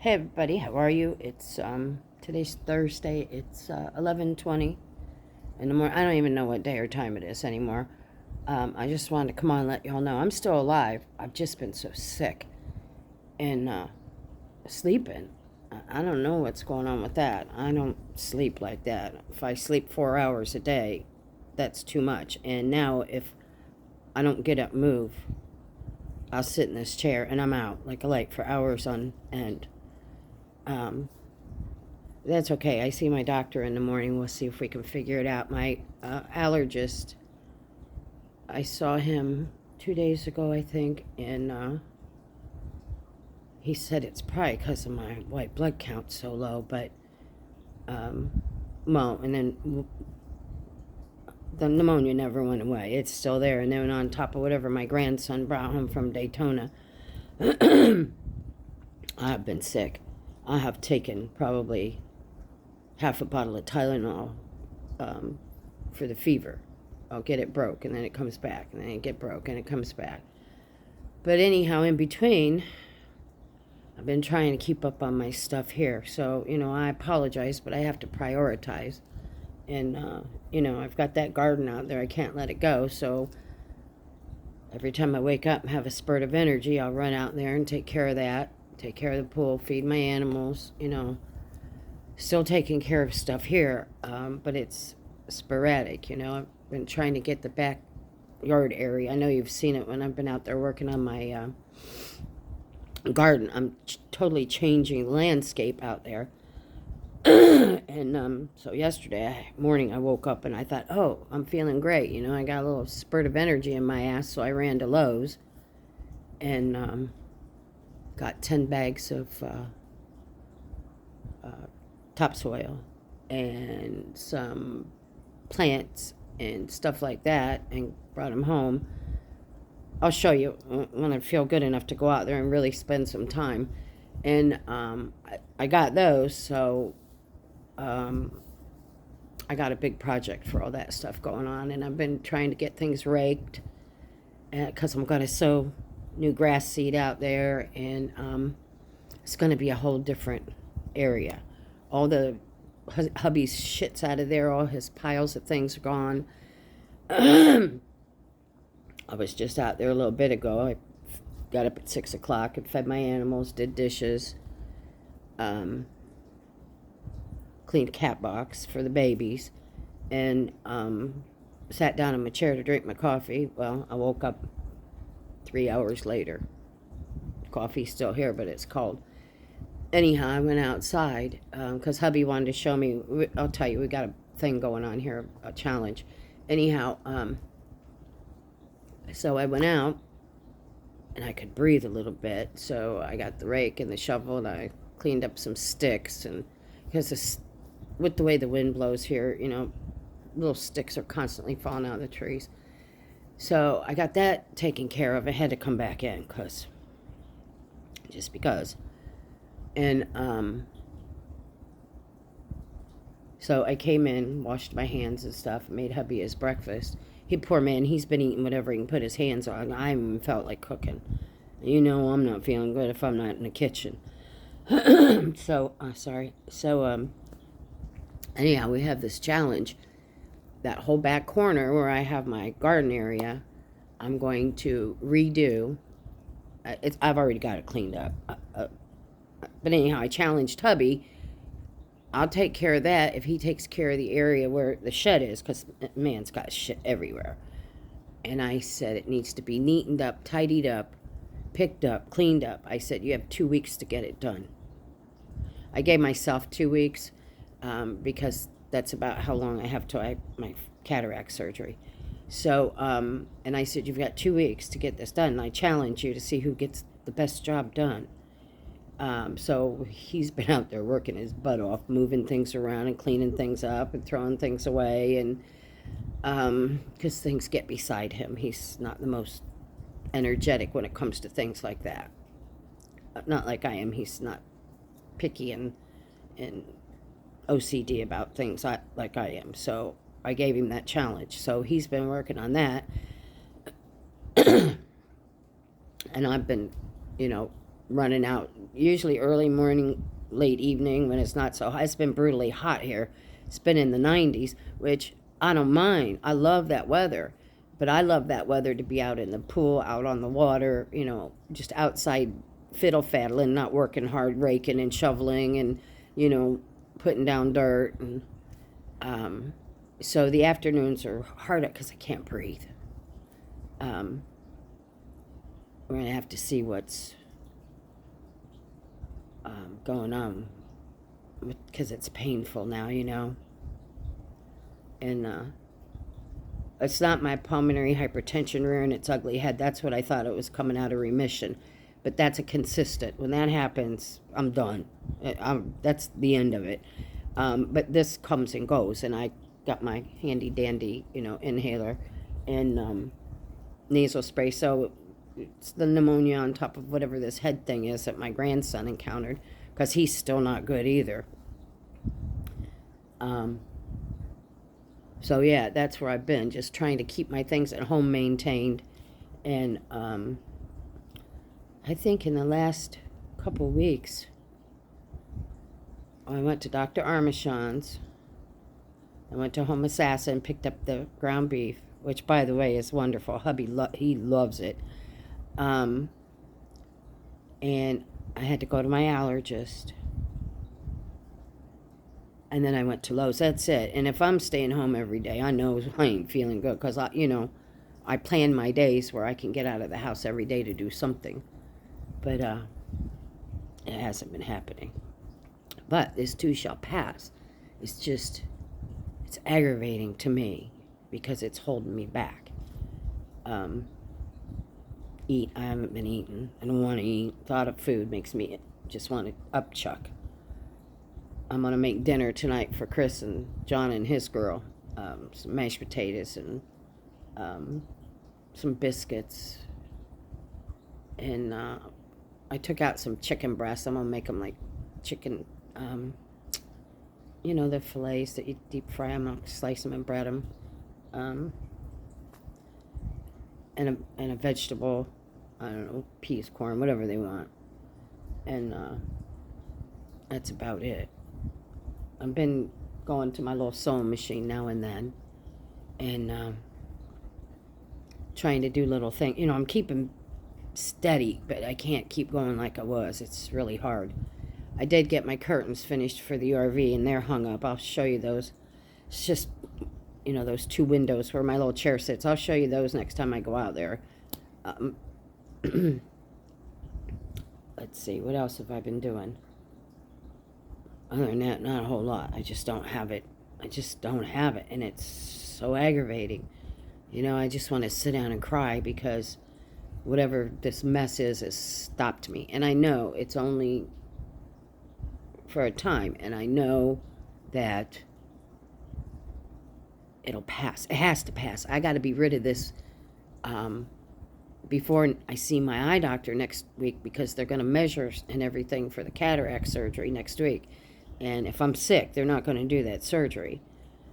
Hey everybody, how are you? It's today's Thursday. It's 11:20 in the morning. I don't even know what day or time it is anymore. I just wanted to come on and let y'all know I'm still alive. I've just been so sick and sleeping. I don't know what's going on with that. I don't sleep like that. If I sleep 4 hours a day, that's too much. And now if I don't get up, move, I'll sit in this chair and I'm out like a light for hours on end. Um, that's okay. I see my doctor in the morning. We'll see if we can figure it out. My allergist, I saw him 2 days ago, I think, and he said it's probably because of my white blood count so low, but, well, and then the pneumonia never went away. It's still there, and then on top of whatever my grandson brought home from Daytona, I've been sick. I have taken probably half a bottle of Tylenol for the fever. I'll get it broke, and then it comes back, and then it get broke, and it comes back. But anyhow, in between, I've been trying to keep up on my stuff here. So, I apologize, but I have to prioritize. And, I've got that garden out there. I can't let it go. So every time I wake up and have a spurt of energy, I'll run out there and take care of that. Take care of the pool, feed my animals, still taking care of stuff here, but it's sporadic, I've been trying to get the backyard area. I know you've seen it when I've been out there working on my garden. I'm totally changing the landscape out there. And so yesterday morning I woke up and I thought, oh, I'm feeling great. I got a little spurt of energy in my ass, so I ran to Lowe's and got 10 bags of topsoil and some plants and stuff like that and brought them home. I'll show you when I feel good enough to go out there and really spend some time. And I got those, so I got a big project for all that stuff going on. And I've been trying to get things raked because I'm going to sow new grass seed out there, and it's going to be a whole different area. All the hubby's shit's out of there. All his piles of things are gone. I was just out there a little bit ago. I got up at 6 o'clock and fed my animals, did dishes, cleaned a cat box for the babies, and sat down in my chair to drink my coffee. Well, I woke up 3 hours later. Coffee's still here, but it's cold. Anyhow, I went outside because hubby wanted to show me. I'll tell you, we got a thing going on here, a challenge. Anyhow, so I went out and I could breathe a little bit. So I got the rake and the shovel and I cleaned up some sticks. And because with the way the wind blows here, little sticks are constantly falling out of the trees. So I got that taken care of. I had to come back in just because. And so I came in, washed my hands and stuff, made hubby his breakfast. Poor man, he's been eating whatever he can put his hands on. I even felt like cooking. I'm not feeling good if I'm not in the kitchen. So, sorry. So, anyhow, we have this challenge. That whole back corner where I have my garden area, I'm going to redo. I've already got it cleaned up. But anyhow, I challenged hubby. I'll take care of that if he takes care of the area where the shed is, because man's got shit everywhere. And I said it needs to be neatened up, tidied up, picked up, cleaned up. I said you have 2 weeks to get it done. I gave myself 2 weeks because that's about how long I have till my cataract surgery. So, and I said, you've got 2 weeks to get this done. And I challenge you to see who gets the best job done. So he's been out there working his butt off, moving things around and cleaning things up and throwing things away. And because things get beside him. He's not the most energetic when it comes to things like that. Not like I am. He's not picky and OCD about things like I am. So I gave him that challenge. So he's been working on that. And I've been, running out. Usually early morning, late evening when it's not so hot. It's been brutally hot here. It's been in the 90s, which I don't mind. I love that weather. But I love that weather to be out in the pool, out on the water, just outside fiddle faddling, not working hard, raking and shoveling and, putting down dirt. And so the afternoons are harder because I can't breathe. We're going to have to see what's going on because it's painful now, and it's not my pulmonary hypertension rearing its ugly head. That's what I thought it was coming out of remission, but that's a consistent. When that happens, I'm done. That's the end of it. But this comes and goes, and I got my handy dandy, inhaler and nasal spray. So it's the pneumonia on top of whatever this head thing is that my grandson encountered, because he's still not good either. So yeah, that's where I've been, just trying to keep my things at home maintained. And I think in the last couple weeks, I went to Dr. Armachon's. I went to Home Assassin and picked up the ground beef, which, by the way, is wonderful. Hubby, he loves it. And I had to go to my allergist. And then I went to Lowe's. That's it. And if I'm staying home every day, I know I ain't feeling good because, I plan my days where I can get out of the house every day to do something. But it hasn't been happening. But this too shall pass. It's aggravating to me because it's holding me back. I haven't been eating. I don't want to eat. Thought of food makes me just want to upchuck. I'm going to make dinner tonight for Chris and John and his girl. Some mashed potatoes and some biscuits. And I took out some chicken breasts. I'm going to make them like chicken, the fillets that you deep fry them. I'll slice them and bread them. And a vegetable, I don't know, peas, corn, whatever they want. And that's about it. I've been going to my little sewing machine now and then, and trying to do little things. I'm keeping steady, but I can't keep going like I was. It's really hard. I did get my curtains finished for the RV, and they're hung up. I'll show you those. It's just, those two windows where my little chair sits. I'll show you those next time I go out there. Let's see, what else have I been doing? Other than that, not a whole lot. I just don't have it. And it's so aggravating. I just want to sit down and cry because whatever this mess is has stopped me. And I know it's only for a time. And I know that it'll pass. It has to pass. I got to be rid of this before I see my eye doctor next week, because they're going to measure and everything for the cataract surgery next week. And if I'm sick, they're not going to do that surgery.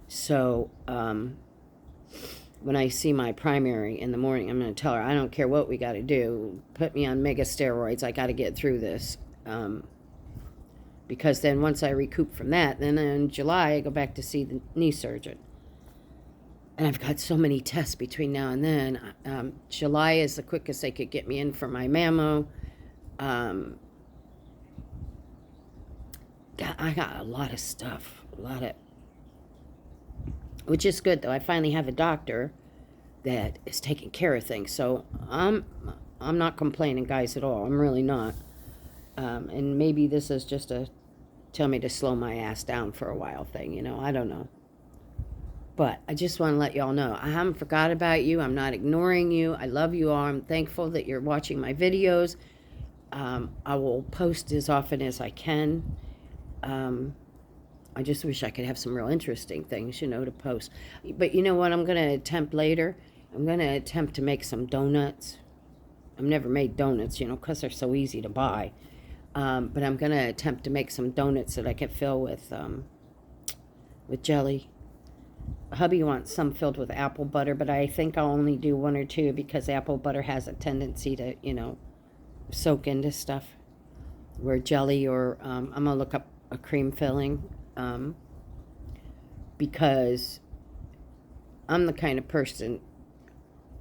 So when I see my primary in the morning, I'm going to tell her, I don't care what we got to do. Put me on mega steroids. I got to get through this. Because then once I recoup from that, then in July, I go back to see the knee surgeon. And I've got so many tests between now and then. July is the quickest they could get me in for my mammo. I got a lot of stuff, which is good though. I finally have a doctor that is taking care of things, so I'm not complaining, guys, at all. I'm really not. And maybe this is just a tell me to slow my ass down for a while thing, I don't know. But I just want to let y'all know I haven't forgot about you. I'm not ignoring you. I love you all. I'm thankful that you're watching my videos. I will post as often as I can. I just wish I could have some real interesting things, to post. But you know what I'm going to attempt later? I'm going to attempt to make some donuts. I've never made donuts, because they're so easy to buy. But I'm going to attempt to make some donuts that I can fill with jelly. Hubby wants some filled with apple butter, but I think I'll only do one or two because apple butter has a tendency to, soak into stuff. Where jelly or I'm going to look up a cream filling because I'm the kind of person,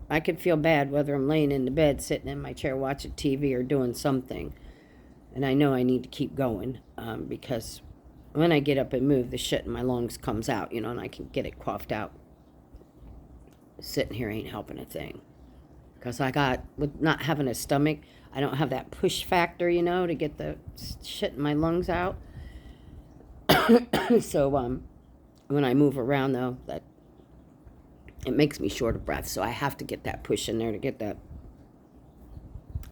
I could feel bad whether I'm laying in the bed, sitting in my chair watching TV or doing something. And I know I need to keep going because when I get up and move, the shit in my lungs comes out, and I can get it coughed out. Sitting here ain't helping a thing. Because with not having a stomach, I don't have that push factor, to get the shit in my lungs out. So when I move around, though, that it makes me short of breath. So I have to get that push in there to get that.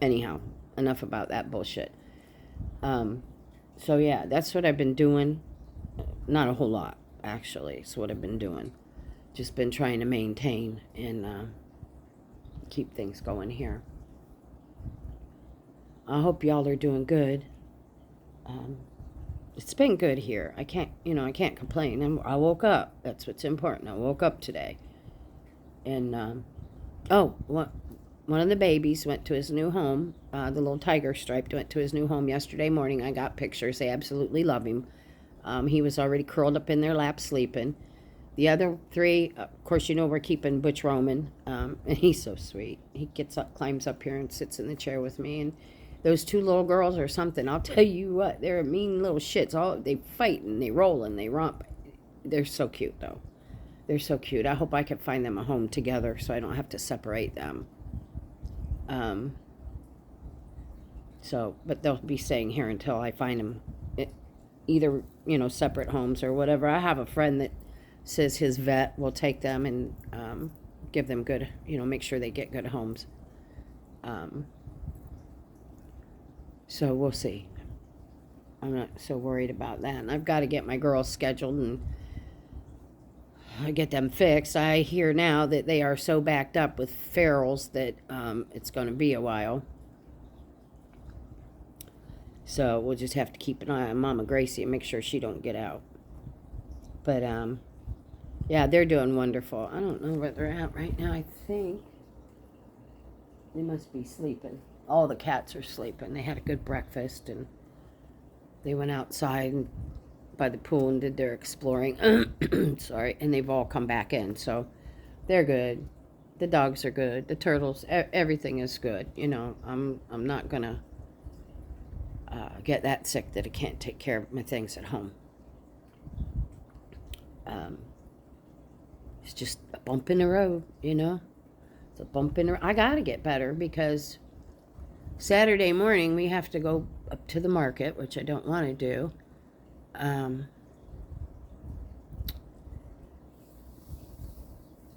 Anyhow, enough about that bullshit. So yeah, that's what I've been doing. Not a whole lot, actually. It's what I've been doing. Just been trying to maintain and keep things going here. I hope y'all are doing good. It's been good here. I can't complain. I woke up. That's what's important. I woke up today. And, one of the babies went to his new home. The little tiger striped went to his new home yesterday morning. I got pictures. They absolutely love him. He was already curled up in their lap sleeping. The other three, of course, we're keeping Butch Roman. And he's so sweet. He gets up, climbs up here, and sits in the chair with me. And those two little girls are something. I'll tell you what, they're mean little shits. They fight and they roll and they romp. They're so cute, though. They're so cute. I hope I can find them a home together so I don't have to separate them. But they'll be staying here until I find them either, separate homes or whatever. I have a friend that says his vet will take them and give them good, make sure they get good homes. So we'll see. I'm not so worried about that. And I've got to get my girls scheduled and get them fixed. I hear now that they are so backed up with ferals that it's going to be a while. So we'll just have to keep an eye on Mama Gracie and make sure she don't get out. But yeah, they're doing wonderful. I don't know where they're at right now. I think they must be sleeping. All the cats are sleeping. They had a good breakfast and they went outside and by the pool and did their exploring. Sorry, and they've all come back in, so they're good. The dogs are good. The turtles, everything is good. I'm not gonna get that sick that I can't take care of my things at home. It's just a bump in the road, It's a bump in the road. I gotta get better because Saturday morning we have to go up to the market, which I don't want to do.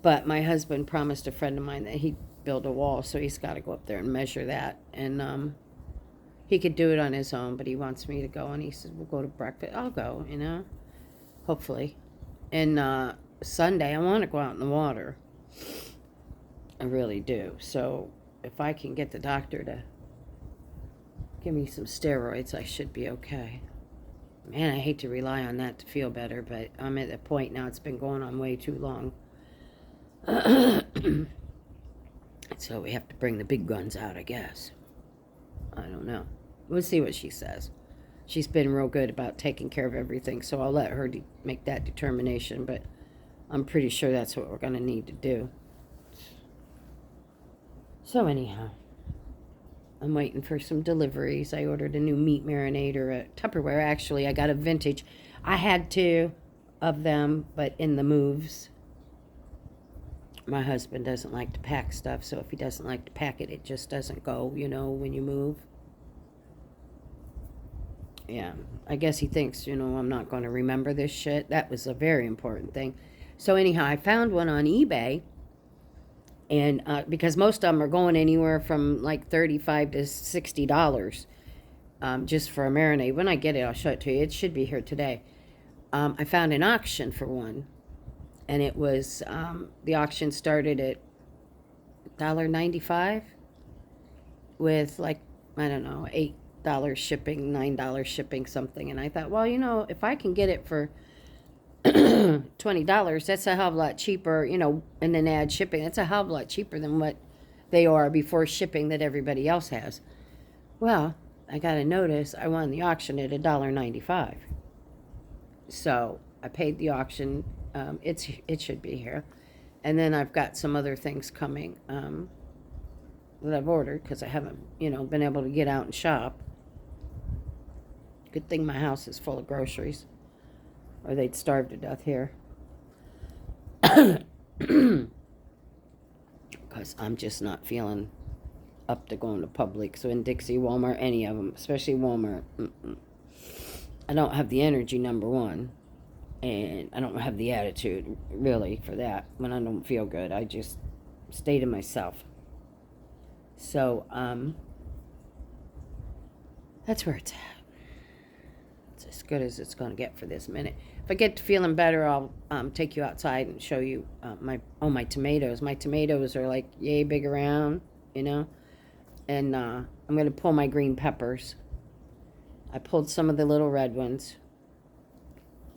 But my husband promised a friend of mine that he'd build a wall, so he's got to go up there and measure that. And he could do it on his own, but he wants me to go, and he said, we'll go to breakfast. I'll go, hopefully. And Sunday, I want to go out in the water. I really do. So if I can get the doctor to give me some steroids, I should be okay. Man, I hate to rely on that to feel better, but I'm at the point now, it's been going on way too long. So we have to bring the big guns out, I guess. I don't know. We'll see what she says. She's been real good about taking care of everything, so I'll let her make that determination, but I'm pretty sure that's what we're going to need to do. So anyhow, I'm waiting for some deliveries. I ordered a new meat marinator at Tupperware. Actually, I got a vintage. I had two of them, but in the moves. My husband doesn't like to pack stuff, so if he doesn't like to pack it, it just doesn't go, when you move. Yeah, I guess he thinks, I'm not going to remember this shit. That was a very important thing. So anyhow, I found one on eBay, and because most of them are going anywhere from like $35 to $60 just for a marinade. When I get it, I'll show it to you. It should be here today. I found an auction for one. And it was, the auction started at $1.95 with like, I don't know, $8 shipping, $9 shipping, something. And I thought, well, if I can get it for $20, that's a hell of a lot cheaper, and then add shipping. That's a hell of a lot cheaper than what they are before shipping that everybody else has. Well, I got a notice I won the auction at $1.95. So I paid the auction. It should be here. And then I've got some other things coming that I've ordered because I haven't, been able to get out and shop. Good thing my house is full of groceries, or they'd starve to death here. Because I'm just not feeling up to going to Publix. So in Dixie, Walmart, any of them, especially Walmart. I don't have the energy, number one. And I don't have the attitude, really, for that. When I don't feel good, I just stay to myself. So, that's where it's at. It's as good as it's going to get for this minute. If I get to feeling better, I'll take you outside and show you my tomatoes. My tomatoes are like yay big around, And I'm going to pull my green peppers. I pulled some of the little red ones.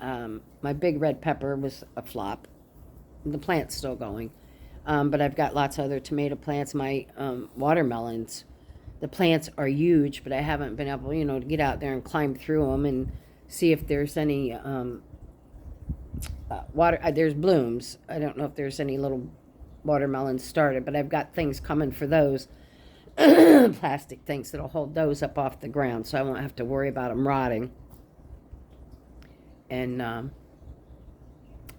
My big red pepper was a flop. The plant's still going. But I've got lots of other tomato plants. My watermelons, the plants are huge, but I haven't been able, to get out there and climb through them and see if there's any there's blooms. I don't know if there's any little watermelons started, but I've got things coming for those. Plastic things that'll hold those up off the ground, so I won't have to worry about them rotting. And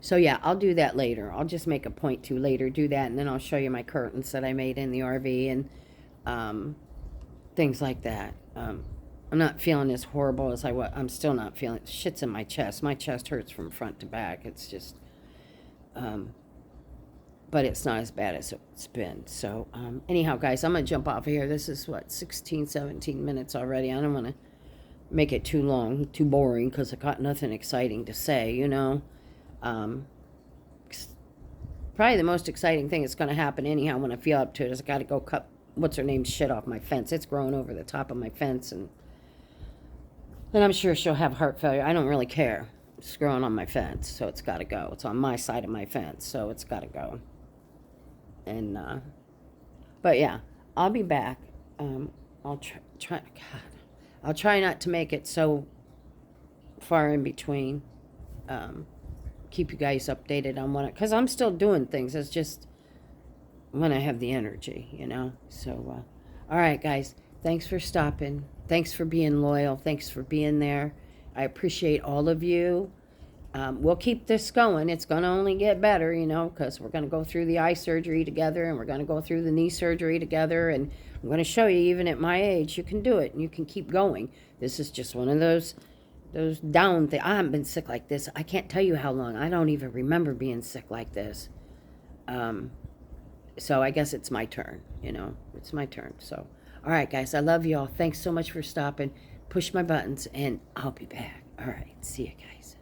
so yeah, I'll do that later. I'll just make a point to later do that, and then I'll show you my curtains that I made in the RV and things like that. I'm not feeling as horrible as I was. I'm still not feeling shit's in my chest. My chest hurts from front to back. It's just, but it's not as bad as it's been. So anyhow, guys, I'm gonna jump off of here. This is 16, 17 minutes already. I don't want to make it too long, too boring, because I got nothing exciting to say, Probably the most exciting thing that's going to happen anyhow when I feel up to it is I got to go cut what's-her-name's shit off my fence. It's growing over the top of my fence, and then I'm sure she'll have heart failure. I don't really care. It's growing on my fence, so it's got to go. It's on my side of my fence, so it's got to go. And, but yeah, I'll be back. I'll try, God. I'll try not to make it so far in between. Keep you guys updated on what, because I'm still doing things. It's just when I have the energy, So, all right, guys. Thanks for stopping. Thanks for being loyal. Thanks for being there. I appreciate all of you. We'll keep this going. It's going to only get better, because we're going to go through the eye surgery together, and we're going to go through the knee surgery together, and I'm going to show you, even at my age, you can do it, and you can keep going. This is just one of those down things. I haven't been sick like this. I can't tell you how long. I don't even remember being sick like this. So I guess it's my turn, It's my turn. So, all right, guys, I love you all. Thanks so much for stopping. Push my buttons, and I'll be back. All right, see you guys.